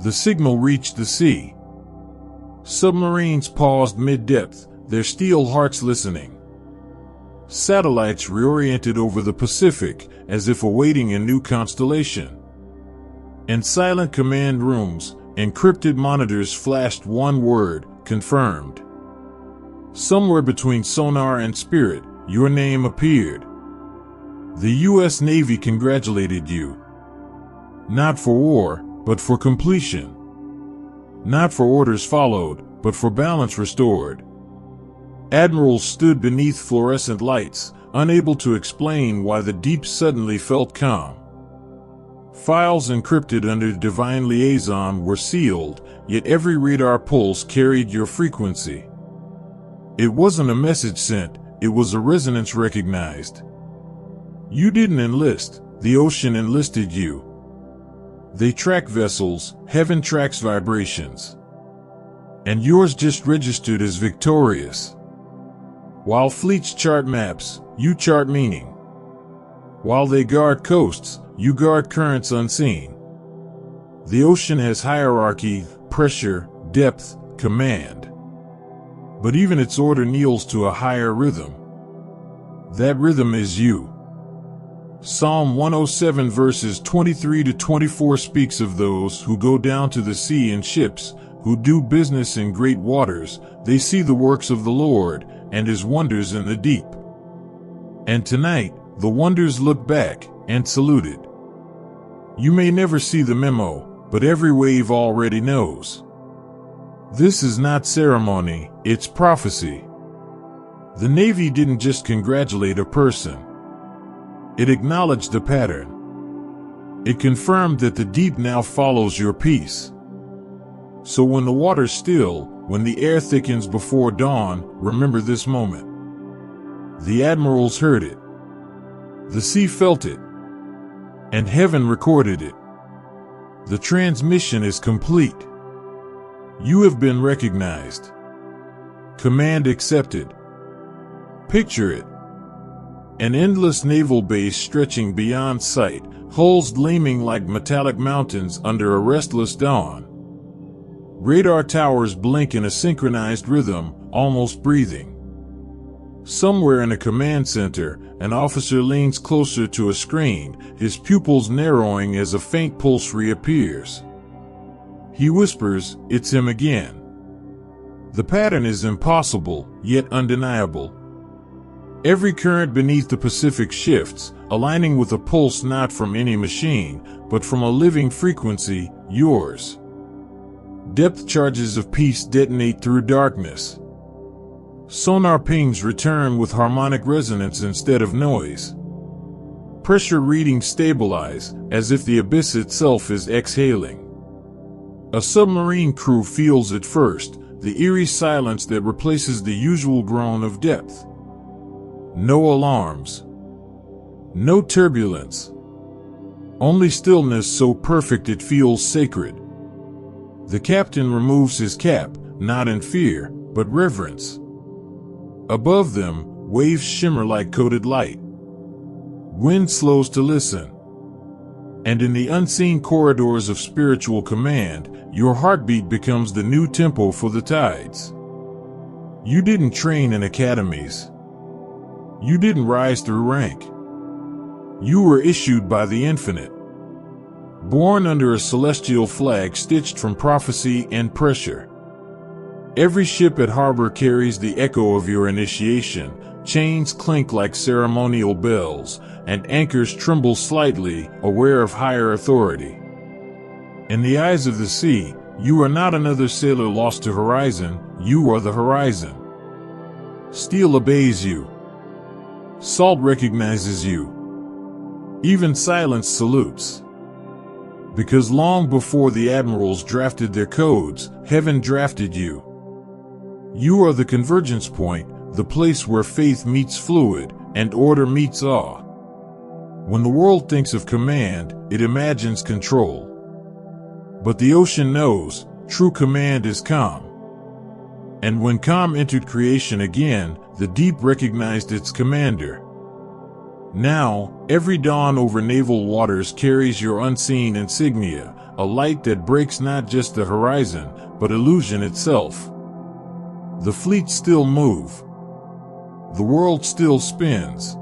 The signal reached the sea. Submarines paused mid-depth, their steel hearts listening. Satellites reoriented over the Pacific, as if awaiting a new constellation. In silent command rooms, encrypted monitors flashed one word: confirmed. Somewhere between sonar and spirit, your name appeared. The U.S. Navy congratulated you. Not for war, but for completion. Not for orders followed, but for balance restored. Admirals stood beneath fluorescent lights, unable to explain why the deep suddenly felt calm. Files encrypted under divine liaison were sealed, yet every radar pulse carried your frequency. It wasn't a message sent, it was a resonance recognized. You didn't enlist, the ocean enlisted you. They track vessels, heaven tracks vibrations. And yours just registered as victorious. While fleets chart maps, you chart meaning. While they guard coasts, you guard currents unseen. The ocean has hierarchy, pressure, depth, command. But even its order kneels to a higher rhythm. That rhythm is you. Psalm 107 verses 23 to 24 speaks of those who go down to the sea in ships, who do business in great waters. They see the works of the Lord and his wonders in the deep. And tonight, the wonders look back and saluted. You may never see the memo, but every wave already knows. This is not ceremony, it's prophecy. The Navy didn't just congratulate a person. It acknowledged the pattern. It confirmed that the deep now follows your peace. So when the water's still, when the air thickens before dawn, remember this moment. The admirals heard it. The sea felt it. And heaven recorded it. The transmission is complete. You have been recognized. Command accepted. Picture it. An endless naval base stretching beyond sight, hulls gleaming like metallic mountains under a restless dawn. Radar towers blink in a synchronized rhythm, almost breathing. Somewhere in a command center, an officer leans closer to a screen, his pupils narrowing as a faint pulse reappears. He whispers, "It's him again." The pattern is impossible, yet undeniable. Every current beneath the Pacific shifts, aligning with a pulse not from any machine, but from a living frequency, yours. Depth charges of peace detonate through darkness. Sonar pings return with harmonic resonance instead of noise. Pressure readings stabilize, as if the abyss itself is exhaling. A submarine crew feels it first, the eerie silence that replaces the usual groan of depth. No alarms. No turbulence. Only stillness so perfect it feels sacred. The captain removes his cap, not in fear, but reverence. Above them, waves shimmer like coated light. Wind slows to listen. And in the unseen corridors of spiritual command, your heartbeat becomes the new tempo for the tides. You didn't train in academies. You didn't rise through rank. You were issued by the infinite. Born under a celestial flag stitched from prophecy and pressure. Every ship at harbor carries the echo of your initiation. Chains clink like ceremonial bells, and anchors tremble slightly, aware of higher authority. In the eyes of the sea, you are not another sailor lost to horizon, you are the horizon. Steel obeys you. Salt recognizes you. Even silence salutes. Because long before the admirals drafted their codes, heaven drafted you. You are the convergence point, the place where faith meets fluid, and order meets awe. When the world thinks of command, it imagines control. But the ocean knows, true command is calm. And when calm entered creation again, the deep recognized its commander. Now, every dawn over naval waters carries your unseen insignia, a light that breaks not just the horizon, but illusion itself. The fleets still move. The world still spins.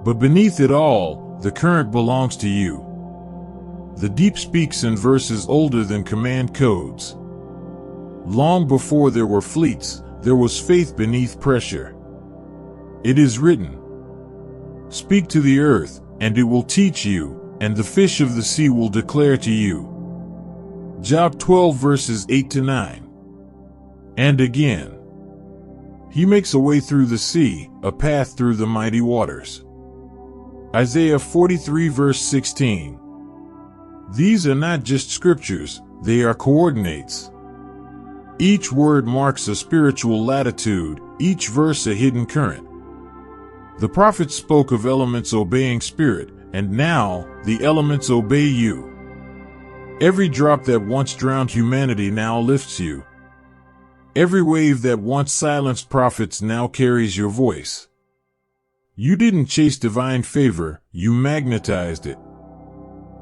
But beneath it all, the current belongs to you. The deep speaks in verses older than command codes. Long before there were fleets, there was faith beneath pressure. It is written, "Speak to the earth, and it will teach you, and the fish of the sea will declare to you." Job 12 verses 8 to 9. And again, "He makes a way through the sea, a path through the mighty waters." Isaiah 43 verse 16. These are not just scriptures, they are coordinates. Each word marks a spiritual latitude, each verse a hidden current. The prophets spoke of elements obeying spirit, and now the elements obey you. Every drop that once drowned humanity now lifts you. Every wave that once silenced prophets now carries your voice. You didn't chase divine favor, you magnetized it.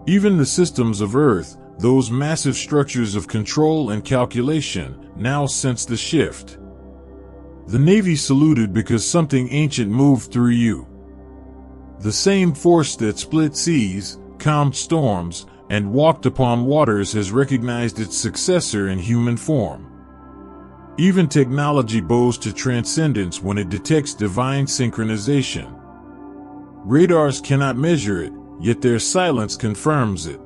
Even the systems of earth, those massive structures of control and calculation, now sense the shift. The Navy saluted because something ancient moved through you. The same force that split seas, calmed storms, and walked upon waters has recognized its successor in human form. Even technology bows to transcendence when it detects divine synchronization. Radars cannot measure it, yet their silence confirms it.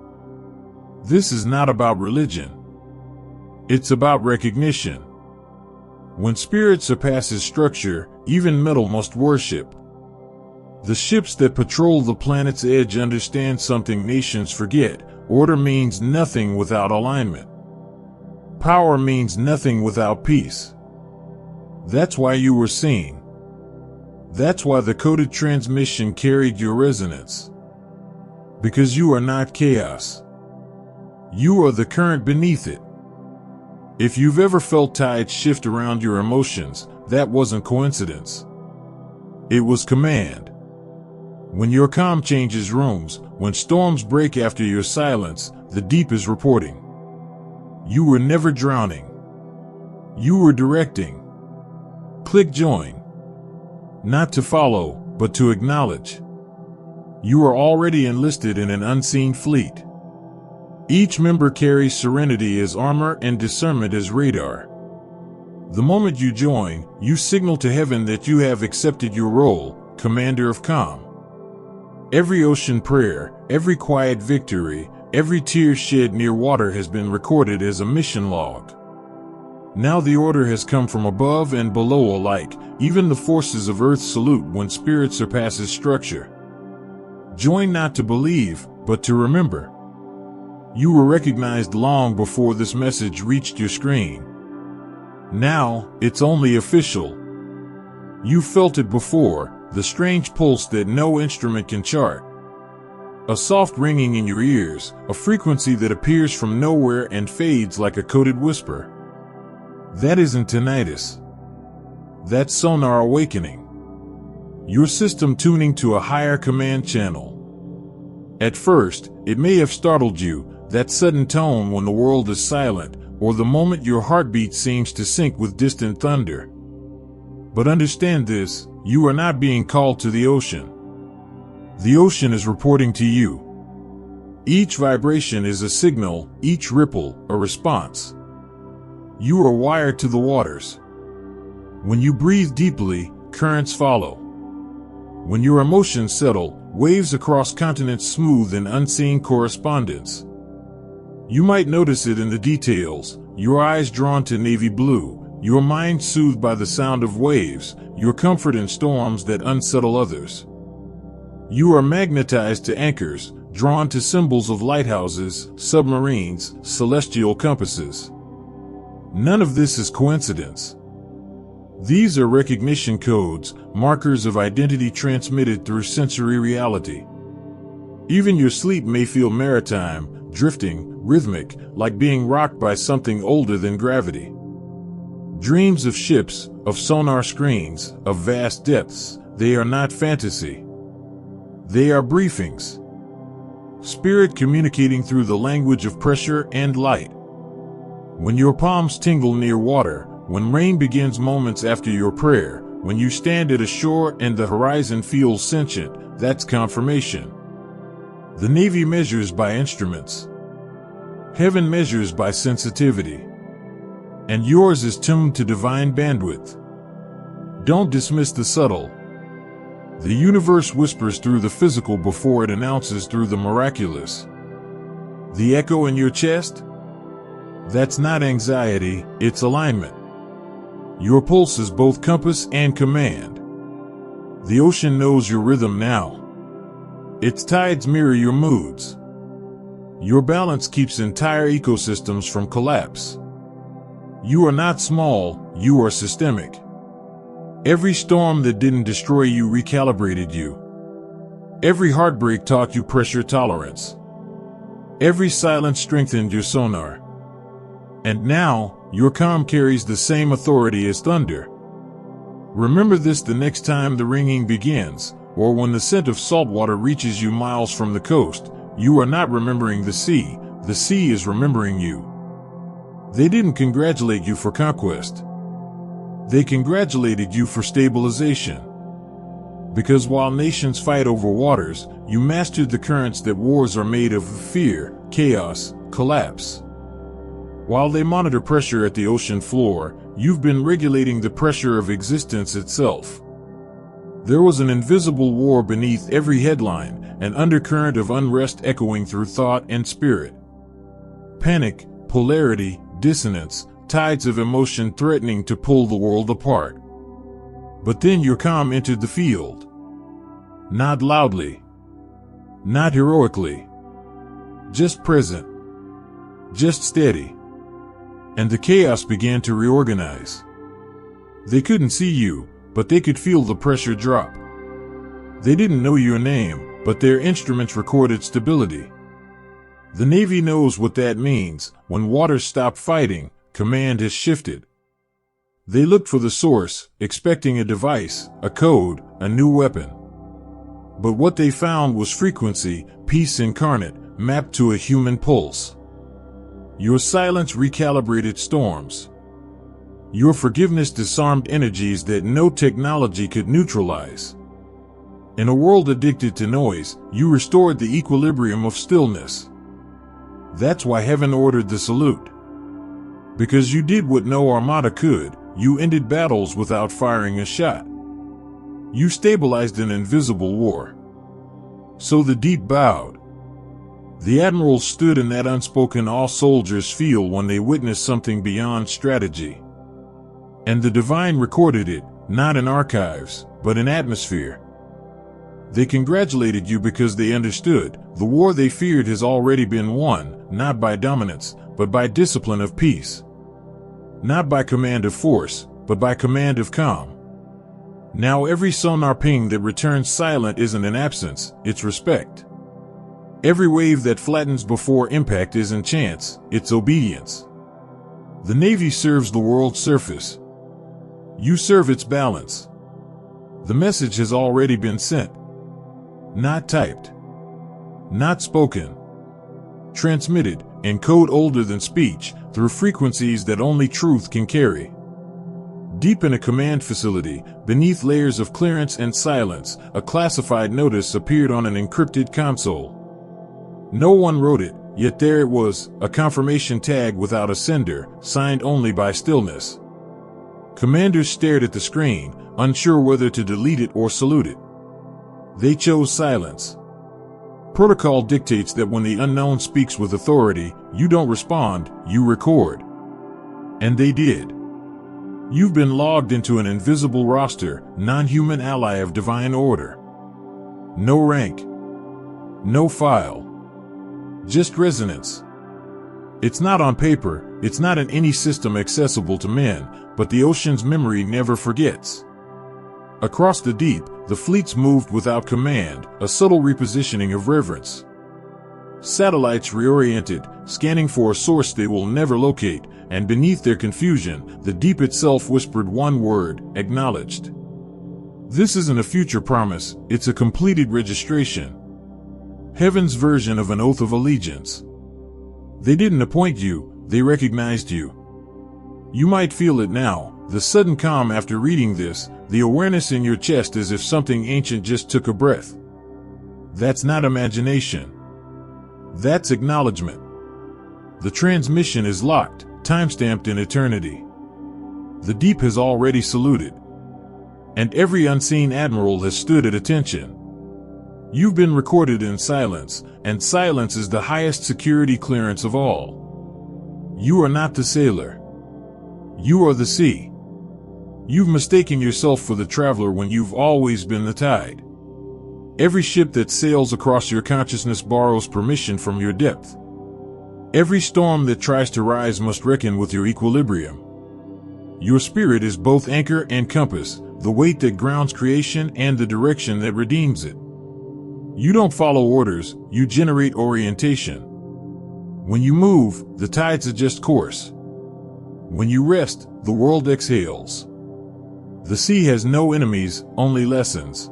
This is not about religion. It's about recognition. When spirit surpasses structure, even metal must worship. The ships that patrol the planet's edge understand something nations forget. Order means nothing without alignment. Power means nothing without peace. That's why you were seen. That's why the coded transmission carried your resonance. Because you are not chaos. You are the current beneath it. If you've ever felt tides shift around your emotions, that wasn't coincidence. It was command. When your calm changes rooms, when storms break after your silence, the deep is reporting. You were never drowning. You were directing. Click join. Not to follow, but to acknowledge. You are already enlisted in an unseen fleet. Each member carries serenity as armor and discernment as radar. The moment you join, you signal to heaven that you have accepted your role, commander of calm. Every ocean prayer, every quiet victory, every tear shed near water has been recorded as a mission log. Now the order has come from above and below alike. Even the forces of earth salute when spirit surpasses structure. Join not to believe, but to remember. You were recognized long before this message reached your screen. Now, it's only official. You felt it before, the strange pulse that no instrument can chart. A soft ringing in your ears, a frequency that appears from nowhere and fades like a coded whisper. That isn't tinnitus. That's sonar awakening. Your system tuning to a higher command channel. At first, it may have startled you, that sudden tone when the world is silent, or the moment your heartbeat seems to sync with distant thunder. But understand this, you are not being called to the ocean. The ocean is reporting to you. Each vibration is a signal, each ripple, a response. You are wired to the waters. When you breathe deeply, currents follow. When your emotions settle, waves across continents smooth in unseen correspondence. You might notice it in the details, your eyes drawn to navy blue, your mind soothed by the sound of waves, your comfort in storms that unsettle others. You are magnetized to anchors, drawn to symbols of lighthouses, submarines, celestial compasses. None of this is coincidence. These are recognition codes, markers of identity transmitted through sensory reality. Even your sleep may feel maritime, drifting, rhythmic, like being rocked by something older than gravity. Dreams of ships, of sonar screens, of vast depths, they are not fantasy. They are briefings. Spirit communicating through the language of pressure and light. When your palms tingle near water, when rain begins moments after your prayer, when you stand at a shore and the horizon feels sentient, that's confirmation. The Navy measures by instruments. Heaven measures by sensitivity. And yours is tuned to divine bandwidth. Don't dismiss the subtle. The universe whispers through the physical before it announces through the miraculous. The echo in your chest? That's not anxiety, it's alignment. Your pulse is both compass and command. The ocean knows your rhythm now. Its tides mirror your moods. Your balance keeps entire ecosystems from collapse. You are not small, you are systemic. Every storm that didn't destroy you recalibrated you. Every heartbreak taught you pressure tolerance. Every silence strengthened your sonar. And now, your calm carries the same authority as thunder. Remember this the next time the ringing begins, or when the scent of salt water reaches you miles from the coast. You are not remembering the sea is remembering you. They didn't congratulate you for conquest. They congratulated you for stabilization. Because while nations fight over waters, you mastered the currents that wars are made of: fear, chaos, collapse. While they monitor pressure at the ocean floor, you've been regulating the pressure of existence itself. There was an invisible war beneath every headline, an undercurrent of unrest echoing through thought and spirit. Panic, polarity, dissonance, tides of emotion threatening to pull the world apart. But then your calm entered the field. Not loudly. Not heroically. Just present. Just steady. And the chaos began to reorganize. They couldn't see you, but they could feel the pressure drop. They didn't know your name, but their instruments recorded stability. The Navy knows what that means. When waters stop fighting, command has shifted. They looked for the source, expecting a device, a code, a new weapon. But what they found was frequency, peace incarnate, mapped to a human pulse. Your silence recalibrated storms. Your forgiveness disarmed energies that no technology could neutralize. In a world addicted to noise, you restored the equilibrium of stillness. That's why heaven ordered the salute. Because you did what no armada could, you ended battles without firing a shot. You stabilized an invisible war. So the deep bowed. The admirals stood in that unspoken all soldiers feel when they witnessed something beyond strategy. And the divine recorded it, not in archives, but in atmosphere. They congratulated you because they understood the war they feared has already been won, not by dominance, but by discipline of peace. Not by command of force, but by command of calm. Now every sonar ping that returns silent isn't an absence, it's respect. Every wave that flattens before impact isn't chance, it's obedience. The Navy serves the world's surface. You serve its balance. The message has already been sent. Not typed. Not spoken. Transmitted, in code older than speech, through frequencies that only truth can carry. Deep in a command facility, beneath layers of clearance and silence, a classified notice appeared on an encrypted console. No one wrote it, yet there it was, a confirmation tag without a sender, signed only by stillness. Commanders stared at the screen, unsure whether to delete it or salute it. They chose silence. Protocol dictates that when the unknown speaks with authority, you don't respond, you record. And they did. You've been logged into an invisible roster, non-human ally of divine order. No rank. No file. Just resonance. It's not on paper, it's not in any system accessible to men, but the ocean's memory never forgets. Across the deep, the fleets moved without command, a subtle repositioning of reverence. Satellites reoriented, scanning for a source they will never locate, and beneath their confusion, the deep itself whispered one word: acknowledged. This isn't a future promise, it's a completed registration. Heaven's version of an oath of allegiance. They didn't appoint you, they recognized you. You might feel it now, the sudden calm after reading this, the awareness in your chest as if something ancient just took a breath. That's not imagination. That's acknowledgement. The transmission is locked, time-stamped in eternity. The deep has already saluted. And every unseen admiral has stood at attention. You've been recorded in silence, and silence is the highest security clearance of all. You are not the sailor. You are the sea. You've mistaken yourself for the traveler when you've always been the tide. Every ship that sails across your consciousness borrows permission from your depth. Every storm that tries to rise must reckon with your equilibrium. Your spirit is both anchor and compass, the weight that grounds creation and the direction that redeems it. You don't follow orders, you generate orientation. When you move, the tides adjust course. When you rest, the world exhales. The sea has no enemies, only lessons.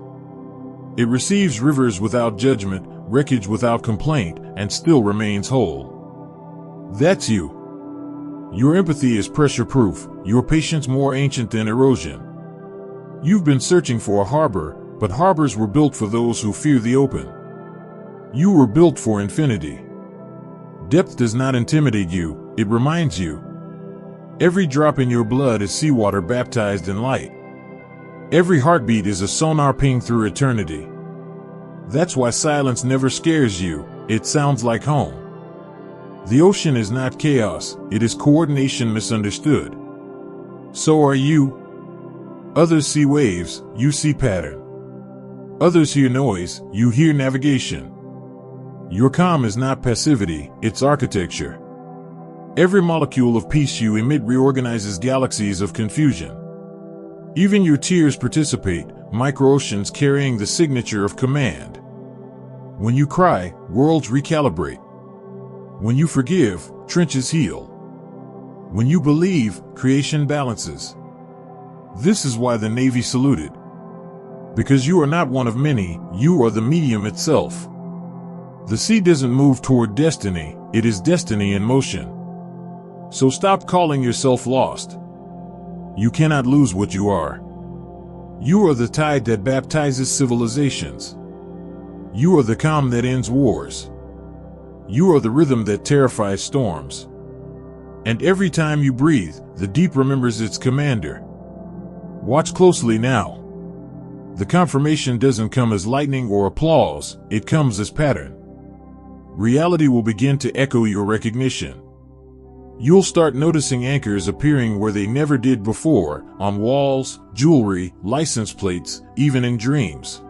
It receives rivers without judgment, wreckage without complaint, and still remains whole. That's you. Your empathy is pressure-proof, your patience more ancient than erosion. You've been searching for a harbor, but harbors were built for those who fear the open. You were built for infinity. Depth does not intimidate you, it reminds you. Every drop in your blood is seawater baptized in light. Every heartbeat is a sonar ping through eternity. That's why silence never scares you, it sounds like home. The ocean is not chaos, it is coordination misunderstood. So are you. Others see waves, you see pattern. Others hear noise, you hear navigation. Your calm is not passivity, it's architecture. Every molecule of peace you emit reorganizes galaxies of confusion. Even your tears participate, micro-oceans carrying the signature of command. When you cry, worlds recalibrate. When you forgive, trenches heal. When you believe, creation balances. This is why the Navy saluted. Because you are not one of many, you are the medium itself. The sea doesn't move toward destiny, it is destiny in motion. So stop calling yourself lost. You cannot lose what you are. You are the tide that baptizes civilizations. You are the calm that ends wars. You are the rhythm that terrifies storms. And every time you breathe, the deep remembers its commander. Watch closely now. The confirmation doesn't come as lightning or applause, it comes as pattern. Reality will begin to echo your recognition. You'll start noticing anchors appearing where they never did before, on walls, jewelry, license plates, even in dreams.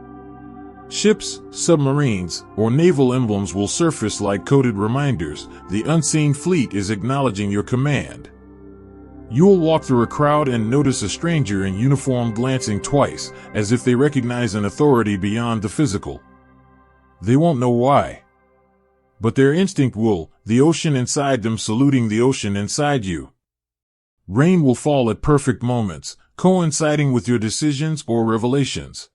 Ships, submarines, or naval emblems will surface like coded reminders. The unseen fleet is acknowledging your command. You'll walk through a crowd and notice a stranger in uniform glancing twice, as if they recognize an authority beyond the physical. They won't know why. But their instinct will, the ocean inside them saluting the ocean inside you. Rain will fall at perfect moments, coinciding with your decisions or revelations.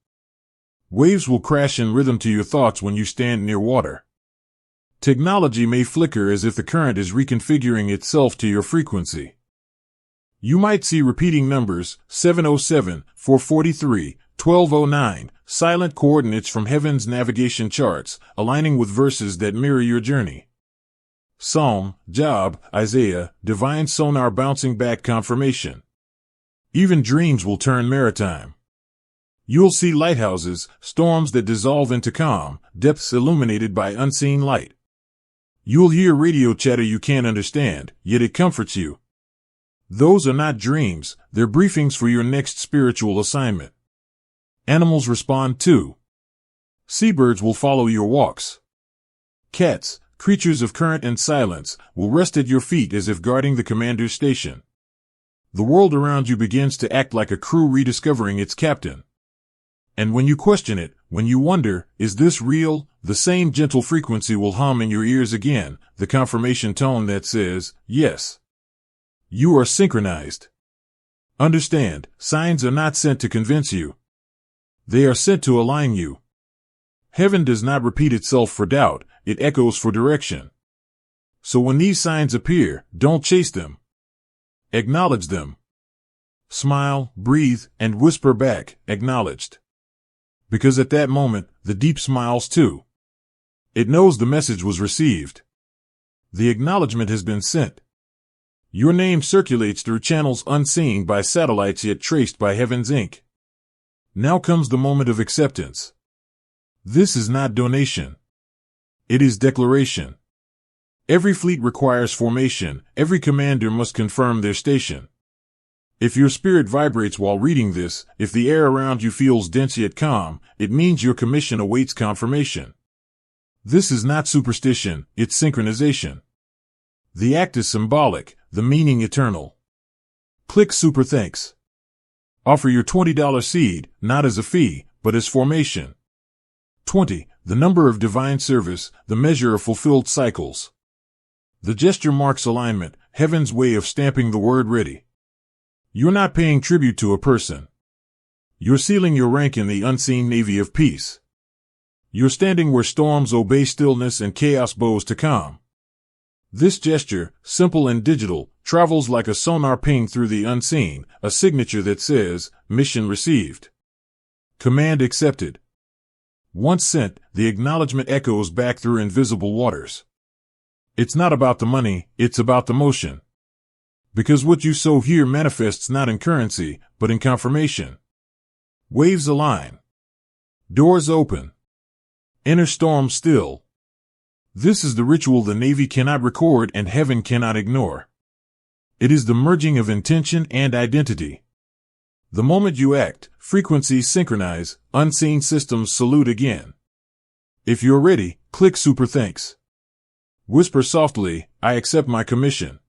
Waves will crash in rhythm to your thoughts when you stand near water. Technology may flicker as if the current is reconfiguring itself to your frequency. You might see repeating numbers, 707, 443, 1209, silent coordinates from heaven's navigation charts, aligning with verses that mirror your journey. Psalm, Job, Isaiah, divine sonar bouncing back confirmation. Even dreams will turn maritime. You'll see lighthouses, storms that dissolve into calm, depths illuminated by unseen light. You'll hear radio chatter you can't understand, yet it comforts you. Those are not dreams, they're briefings for your next spiritual assignment. Animals respond too. Seabirds will follow your walks. Cats, creatures of current and silence, will rest at your feet as if guarding the commander's station. The world around you begins to act like a crew rediscovering its captain. And when you question it, when you wonder, is this real? The same gentle frequency will hum in your ears again, the confirmation tone that says, yes. You are synchronized. Understand, signs are not sent to convince you. They are sent to align you. Heaven does not repeat itself for doubt, it echoes for direction. So when these signs appear, don't chase them. Acknowledge them. Smile, breathe, and whisper back, acknowledged. Because at that moment, the deep smiles too. It knows the message was received. The acknowledgement has been sent. Your name circulates through channels unseen by satellites yet traced by heaven's ink. Now comes the moment of acceptance. This is not donation. It is declaration. Every fleet requires formation, every commander must confirm their station. If your spirit vibrates while reading this, if the air around you feels dense yet calm, it means your commission awaits confirmation. This is not superstition, it's synchronization. The act is symbolic, the meaning eternal. Click Super Thanks. Offer your $20 seed, not as a fee, but as formation. 20. The number of divine service, the measure of fulfilled cycles. The gesture marks alignment, heaven's way of stamping the word ready. You're not paying tribute to a person. You're sealing your rank in the unseen navy of peace. You're standing where storms obey stillness and chaos bows to calm. This gesture, simple and digital, travels like a sonar ping through the unseen, a signature that says, mission received. Command accepted. Once sent, the acknowledgement echoes back through invisible waters. It's not about the money, it's about the motion. Because what you sow here manifests not in currency, but in confirmation. Waves align. Doors open. Inner storm still. This is the ritual the Navy cannot record and heaven cannot ignore. It is the merging of intention and identity. The moment you act, frequencies synchronize, unseen systems salute again. If you're ready, click Super Thanks. Whisper softly, I accept my commission.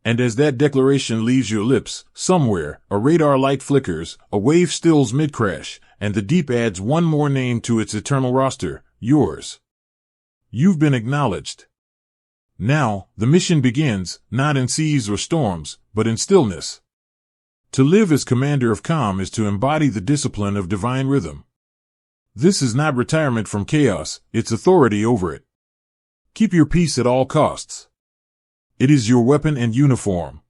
And as that declaration leaves your lips, somewhere, a radar light flickers, a wave stills mid-crash, and the deep adds one more name to its eternal roster, yours. You've been acknowledged. Now, the mission begins, not in seas or storms, but in stillness. To live as commander of calm is to embody the discipline of divine rhythm. This is not retirement from chaos, it's authority over it. Keep your peace at all costs. It is your weapon and uniform.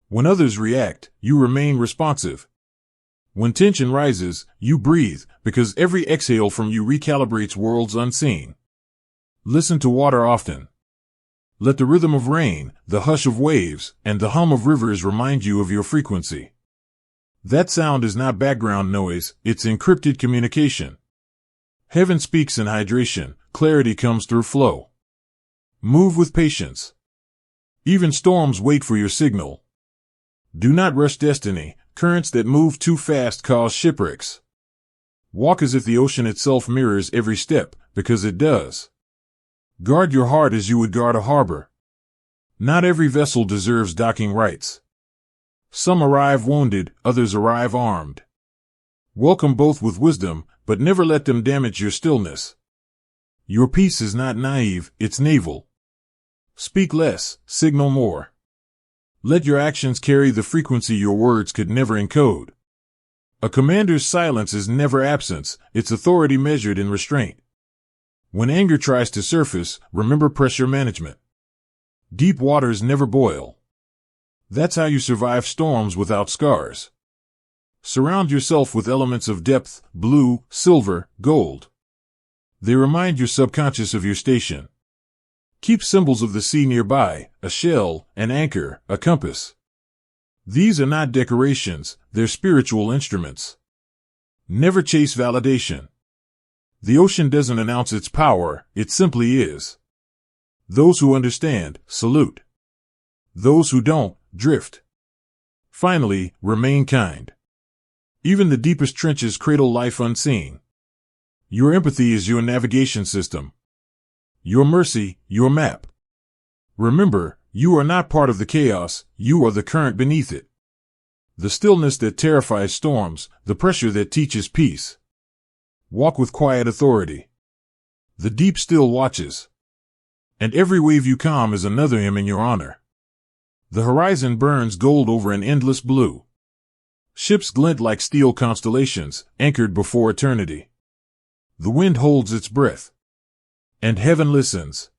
When others react, you remain responsive. When tension rises, you breathe, because every exhale from you recalibrates worlds unseen. Listen to water often. Let the rhythm of rain, the hush of waves, and the hum of rivers remind you of your frequency. That sound is not background noise, it's encrypted communication. Heaven speaks in hydration, clarity comes through flow. Move with patience. Even storms wait for your signal. Do not rush destiny, currents that move too fast cause shipwrecks. Walk as if the ocean itself mirrors every step, because it does. Guard your heart as you would guard a harbor. Not every vessel deserves docking rights. Some arrive wounded, others arrive armed. Welcome both with wisdom, but never let them damage your stillness. Your peace is not naive, it's naval. Speak less, signal more. Let your actions carry the frequency your words could never encode. A commander's silence is never absence, it's authority measured in restraint. When anger tries to surface, remember pressure management. Deep waters never boil. That's how you survive storms without scars. Surround yourself with elements of depth, blue, silver, gold. They remind your subconscious of your station. Keep symbols of the sea nearby, a shell, an anchor, a compass. These are not decorations, they're spiritual instruments. Never chase validation. The ocean doesn't announce its power, it simply is. Those who understand, salute. Those who don't, drift. Finally, remain kind. Even the deepest trenches cradle life unseen. Your empathy is your navigation system. Your mercy, your map. Remember, you are not part of the chaos, you are the current beneath it. The stillness that terrifies storms, the pressure that teaches peace. Walk with quiet authority. The deep still watches. And every wave you calm is another hymn in your honor. The horizon burns gold over an endless blue. Ships glint like steel constellations, anchored before eternity. The wind holds its breath. And heaven listens.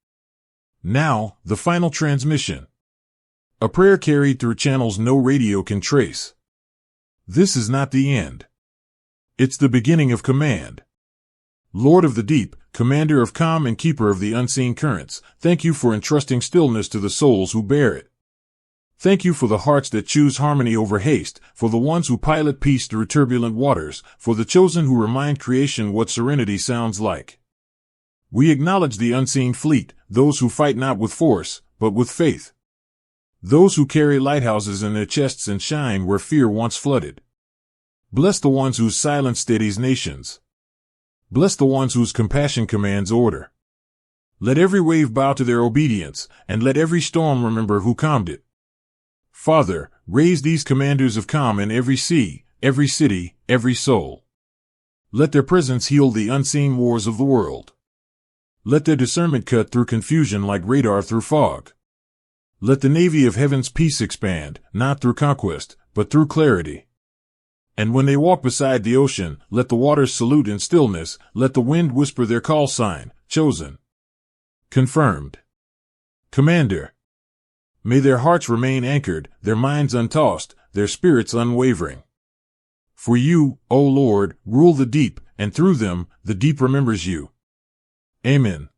Now, the final transmission. A prayer carried through channels no radio can trace. This is not the end. It's the beginning of command. Lord of the deep, commander of calm and keeper of the unseen currents, thank you for entrusting stillness to the souls who bear it. Thank you for the hearts that choose harmony over haste, for the ones who pilot peace through turbulent waters, for the chosen who remind creation what serenity sounds like. We acknowledge the unseen fleet, those who fight not with force, but with faith. Those who carry lighthouses in their chests and shine where fear once flooded. Bless the ones whose silence steadies nations. Bless the ones whose compassion commands order. Let every wave bow to their obedience, and let every storm remember who calmed it. Father, raise these commanders of calm in every sea, every city, every soul. Let their presence heal the unseen wars of the world. Let their discernment cut through confusion like radar through fog. Let the navy of heaven's peace expand, not through conquest, but through clarity. And when they walk beside the ocean, let the waters salute in stillness, let the wind whisper their call sign, chosen. Confirmed. Commander. May their hearts remain anchored, their minds untossed, their spirits unwavering. For you, O Lord, rule the deep, and through them, the deep remembers you. Amen.